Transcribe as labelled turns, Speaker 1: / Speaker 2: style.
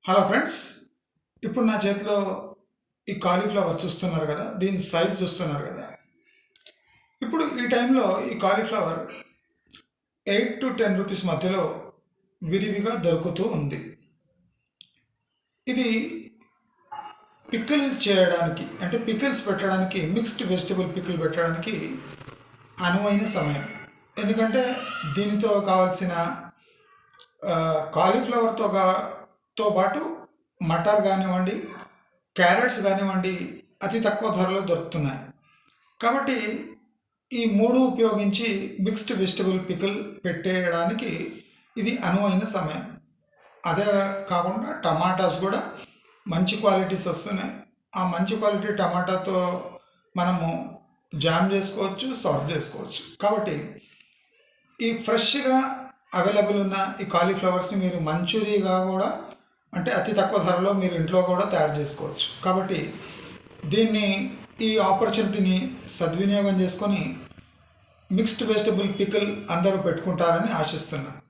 Speaker 1: Hello friends, ఇప్పుడు నా చేతిలో ఈ కాలీఫ్లవర్ చూస్తున్నారు కదా, దీని సైజ్ చూస్తున్నారు కదా. ఇప్పుడు ఈ టైంలో ఈ కాలీఫ్లవర్ 8 to 10 రూపీస్ మధ్యలో విరివిగా దొరుకుతూ ఉంది. ఇది పికిల్ చేయడానికి, అంటే పికిల్స్ పెట్టడానికి, మిక్స్డ్ వెజిటబుల్ పికిల్ పెట్టడానికి అనువైన సమయం. ఎందుకంటే దీనితో కావాల్సిన కాలీఫ్లవర్తో పాటు మటర్ కానివ్వండి, క్యారెట్స్ కానివ్వండి అతి తక్కువ ధరలో దొరుకుతున్నాయి. కాబట్టి ఈ మూడు ఉపయోగించి మిక్స్డ్ వెజిటబుల్ పికిల్ పెట్టేయడానికి ఇది అనువైన సమయం. అదే కాకుండా టమాటాస్ కూడా మంచి క్వాలిటీస్ వస్తున్నాయి. ఆ మంచి క్వాలిటీ టమాటాతో మనము జామ్ చేసుకోవచ్చు, సాస్ చేసుకోవచ్చు. కాబట్టి ఈ ఫ్రెష్గా అవైలబుల్ ఉన్న ఈ కాలీఫ్లవర్స్ని మీరు మంచూరియగా కూడా, అంటే అతి తక్కువ ధరలో మీరు ఇంట్లో కూడా తయారు చేసుకోవచ్చు. కాబట్టి ఈ ఆపర్చునిటీని సద్వినియోగం చేసుకొని మిక్స్డ్ వెజిటబుల్ పికిల్ అందరూ పెట్టుకుంటారని ఆశిస్తున్నాను.